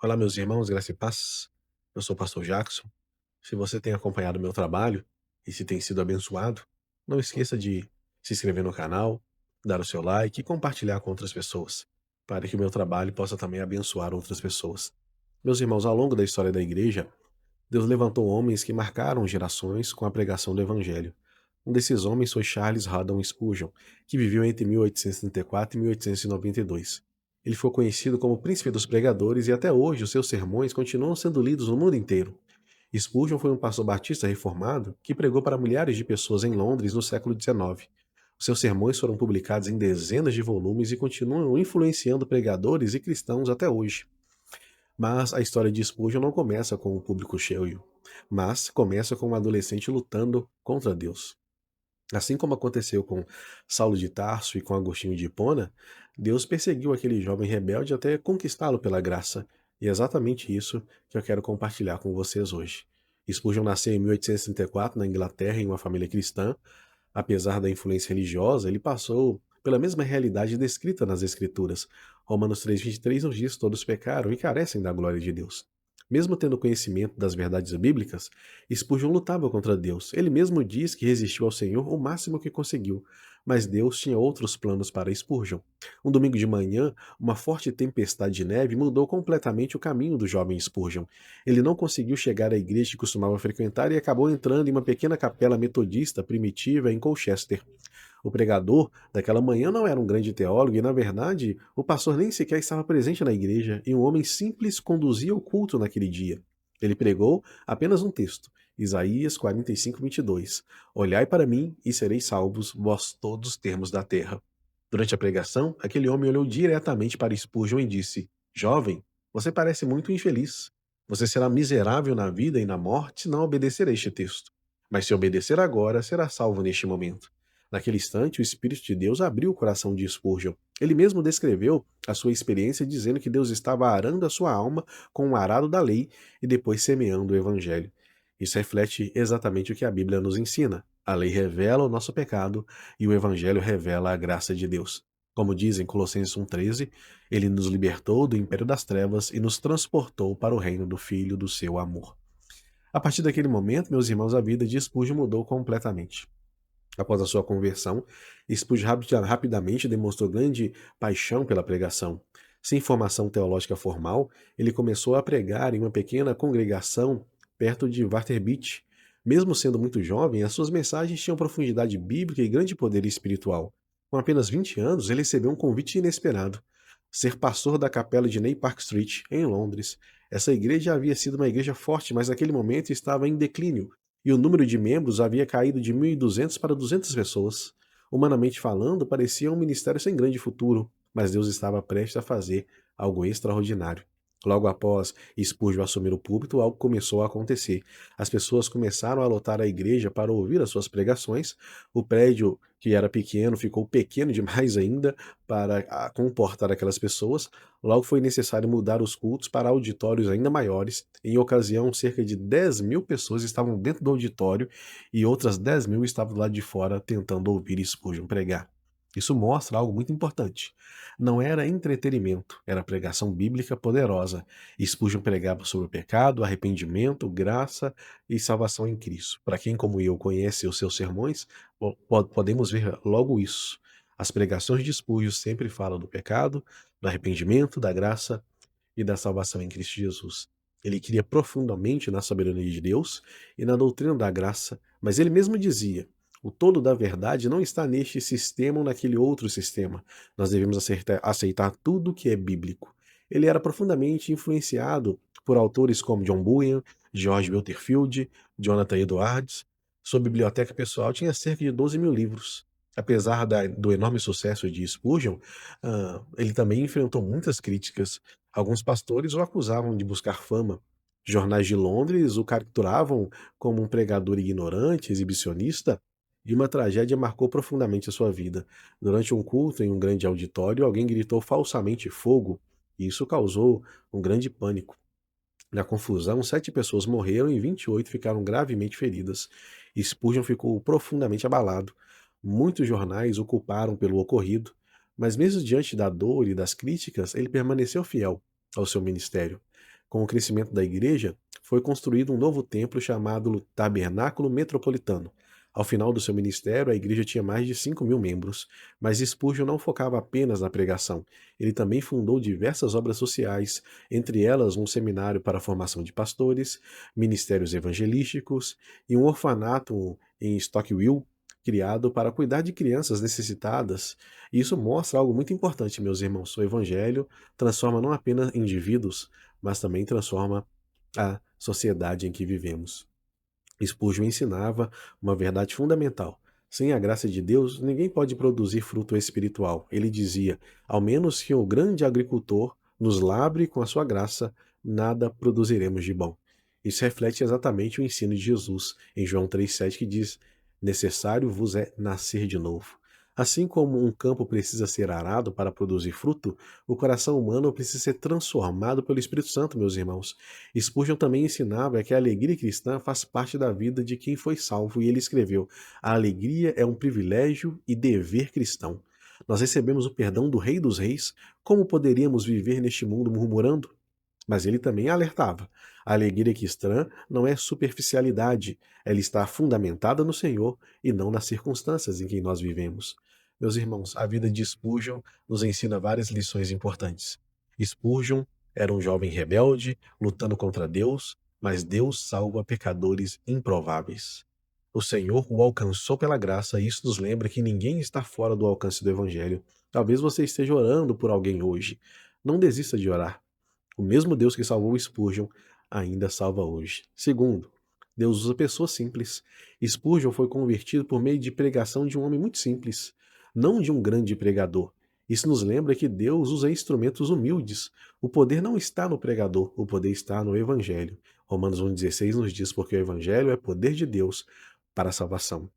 Olá, meus irmãos, graça e paz. Eu sou o pastor Jackson. Se você tem acompanhado o meu trabalho e se tem sido abençoado, não esqueça de se inscrever no canal, dar o seu like e compartilhar com outras pessoas, para que o meu trabalho possa também abençoar outras pessoas. Meus irmãos, ao longo da história da igreja, Deus levantou homens que marcaram gerações com a pregação do evangelho. Um desses homens foi Charles Haddon Spurgeon, que viveu entre 1834 e 1892. Ele foi conhecido como Príncipe dos Pregadores e até hoje os seus sermões continuam sendo lidos no mundo inteiro. Spurgeon foi um pastor batista reformado que pregou para milhares de pessoas em Londres no século XIX. Os seus sermões foram publicados em dezenas de volumes e continuam influenciando pregadores e cristãos até hoje. Mas a história de Spurgeon não começa com o público cheio, mas começa com um adolescente lutando contra Deus. Assim como aconteceu com Saulo de Tarso e com Agostinho de Hipona, Deus perseguiu aquele jovem rebelde até conquistá-lo pela graça. E é exatamente isso que eu quero compartilhar com vocês hoje. Spurgeon nasceu em 1834 na Inglaterra em uma família cristã. Apesar da influência religiosa, ele passou pela mesma realidade descrita nas Escrituras. Romanos 3,23 nos diz: todos pecaram e carecem da glória de Deus. Mesmo tendo conhecimento das verdades bíblicas, Spurgeon lutava contra Deus. Ele mesmo diz que resistiu ao Senhor o máximo que conseguiu, mas Deus tinha outros planos para Spurgeon. Um domingo de manhã, uma forte tempestade de neve mudou completamente o caminho do jovem Spurgeon. Ele não conseguiu chegar à igreja que costumava frequentar e acabou entrando em uma pequena capela metodista primitiva em Colchester. O pregador daquela manhã não era um grande teólogo e, na verdade, o pastor nem sequer estava presente na igreja e um homem simples conduzia o culto naquele dia. Ele pregou apenas um texto, Isaías 45:22. Olhai para mim e sereis salvos, vós todos termos da terra. Durante a pregação, aquele homem olhou diretamente para Spurgeon e disse: Jovem, você parece muito infeliz. Você será miserável na vida e na morte se não obedecer a este texto. Mas se obedecer agora, será salvo neste momento. Naquele instante, o Espírito de Deus abriu o coração de Spurgeon. Ele mesmo descreveu a sua experiência dizendo que Deus estava arando a sua alma com o arado da lei e depois semeando o Evangelho. Isso reflete exatamente o que a Bíblia nos ensina. A lei revela o nosso pecado e o Evangelho revela a graça de Deus. Como diz em Colossenses 1,13, ele nos libertou do império das trevas e nos transportou para o reino do Filho do seu amor. A partir daquele momento, meus irmãos, a vida de Spurgeon mudou completamente. Após a sua conversão, Spurgeon rapidamente demonstrou grande paixão pela pregação. Sem formação teológica formal, ele começou a pregar em uma pequena congregação perto de Waterbeach. Mesmo sendo muito jovem, as suas mensagens tinham profundidade bíblica e grande poder espiritual. Com apenas 20 anos, ele recebeu um convite inesperado: ser pastor da capela de Ney Park Street, em Londres. Essa igreja havia sido uma igreja forte, mas naquele momento estava em declínio e o número de membros havia caído de 1.200 para 200 pessoas. Humanamente falando, parecia um ministério sem grande futuro, mas Deus estava prestes a fazer algo extraordinário. Logo após Spurgeon assumir o púlpito, algo começou a acontecer. As pessoas começaram a lotar a igreja para ouvir as suas pregações. O prédio, que era pequeno, ficou pequeno demais ainda para comportar aquelas pessoas. Logo foi necessário mudar os cultos para auditórios ainda maiores. Em ocasião, cerca de 10.000 pessoas estavam dentro do auditório e outras 10.000 estavam do lado de fora tentando ouvir Spurgeon pregar. Isso mostra algo muito importante. Não era entretenimento, era pregação bíblica poderosa. Spurgeon pregava sobre o pecado, arrependimento, graça e salvação em Cristo. Para quem, como eu, conhece os seus sermões, podemos ver logo isso. As pregações de Spurgeon sempre falam do pecado, do arrependimento, da graça e da salvação em Cristo Jesus. Ele cria profundamente na soberania de Deus e na doutrina da graça, mas ele mesmo dizia: o todo da verdade não está neste sistema ou naquele outro sistema. Nós devemos aceitar tudo que é bíblico. Ele era profundamente influenciado por autores como John Bunyan, George Wilterfield, Jonathan Edwards. Sua biblioteca pessoal tinha cerca de 12.000 livros. Apesar do enorme sucesso de Spurgeon, ele também enfrentou muitas críticas. Alguns pastores o acusavam de buscar fama. Jornais de Londres o capturavam como um pregador ignorante, exibicionista, e uma tragédia marcou profundamente a sua vida. Durante um culto em um grande auditório, alguém gritou falsamente fogo, e isso causou um grande pânico. Na confusão, 7 pessoas morreram e 28 ficaram gravemente feridas. Spurgeon ficou profundamente abalado. Muitos jornais o culparam pelo ocorrido, mas mesmo diante da dor e das críticas, ele permaneceu fiel ao seu ministério. Com o crescimento da igreja, foi construído um novo templo chamado Tabernáculo Metropolitano. Ao final do seu ministério, a igreja tinha mais de 5.000 membros, mas Spurgeon não focava apenas na pregação. Ele também fundou diversas obras sociais, entre elas um seminário para a formação de pastores, ministérios evangelísticos e um orfanato em Stockwell, criado para cuidar de crianças necessitadas. E isso mostra algo muito importante, meus irmãos. O evangelho transforma não apenas indivíduos, mas também transforma a sociedade em que vivemos. Spurgeon ensinava uma verdade fundamental. Sem a graça de Deus, ninguém pode produzir fruto espiritual. Ele dizia: ao menos que o grande agricultor nos labre com a sua graça, nada produziremos de bom. Isso reflete exatamente o ensino de Jesus em João 3,7, que diz: necessário vos é nascer de novo. Assim como um campo precisa ser arado para produzir fruto, o coração humano precisa ser transformado pelo Espírito Santo, meus irmãos. Spurgeon também ensinava que a alegria cristã faz parte da vida de quem foi salvo, e ele escreveu: a alegria é um privilégio e dever cristão. Nós recebemos o perdão do Rei dos Reis, como poderíamos viver neste mundo murmurando? Mas ele também alertava: a alegria cristã não é superficialidade, ela está fundamentada no Senhor e não nas circunstâncias em que nós vivemos. Meus irmãos, a vida de Spurgeon nos ensina várias lições importantes. Spurgeon era um jovem rebelde, lutando contra Deus, mas Deus salva pecadores improváveis. O Senhor o alcançou pela graça, e isso nos lembra que ninguém está fora do alcance do Evangelho. Talvez você esteja orando por alguém hoje. Não desista de orar. O mesmo Deus que salvou Spurgeon ainda salva hoje. Segundo, Deus usa pessoas simples. Spurgeon foi convertido por meio de pregação de um homem muito simples, não de um grande pregador. Isso nos lembra que Deus usa instrumentos humildes. O poder não está no pregador, o poder está no Evangelho. Romanos 1,16 nos diz: porque o Evangelho é poder de Deus para a salvação.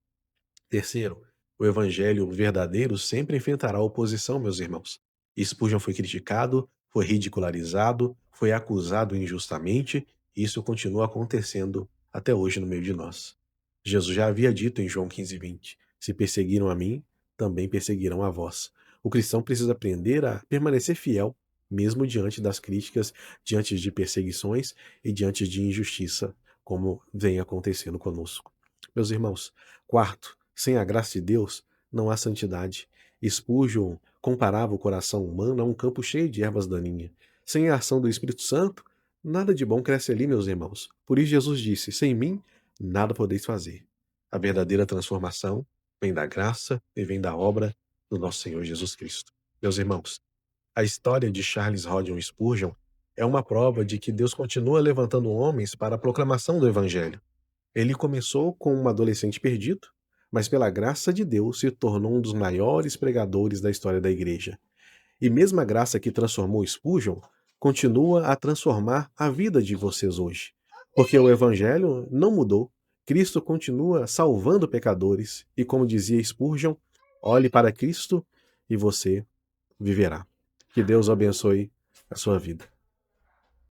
Terceiro, o evangelho verdadeiro sempre enfrentará oposição, meus irmãos. Spurgeon foi criticado, foi ridicularizado, foi acusado injustamente, e isso continua acontecendo até hoje no meio de nós. Jesus já havia dito em João 15:20: se perseguiram a mim, também perseguirão a vós. O cristão precisa aprender a permanecer fiel, mesmo diante das críticas, diante de perseguições e diante de injustiça, como vem acontecendo conosco. Meus irmãos, quarto, sem a graça de Deus, não há santidade. Spurgeon comparava o coração humano a um campo cheio de ervas daninhas. Sem a ação do Espírito Santo, nada de bom cresce ali, meus irmãos. Por isso Jesus disse: sem mim, nada podeis fazer. A verdadeira transformação vem da graça e vem da obra do nosso Senhor Jesus Cristo. Meus irmãos, a história de Charles Hodgson Spurgeon é uma prova de que Deus continua levantando homens para a proclamação do Evangelho. Ele começou com um adolescente perdido, mas pela graça de Deus se tornou um dos maiores pregadores da história da igreja. E mesmo a graça que transformou Spurgeon continua a transformar a vida de vocês hoje. Porque o evangelho não mudou. Cristo continua salvando pecadores e, como dizia Spurgeon, olhe para Cristo e você viverá. Que Deus abençoe a sua vida.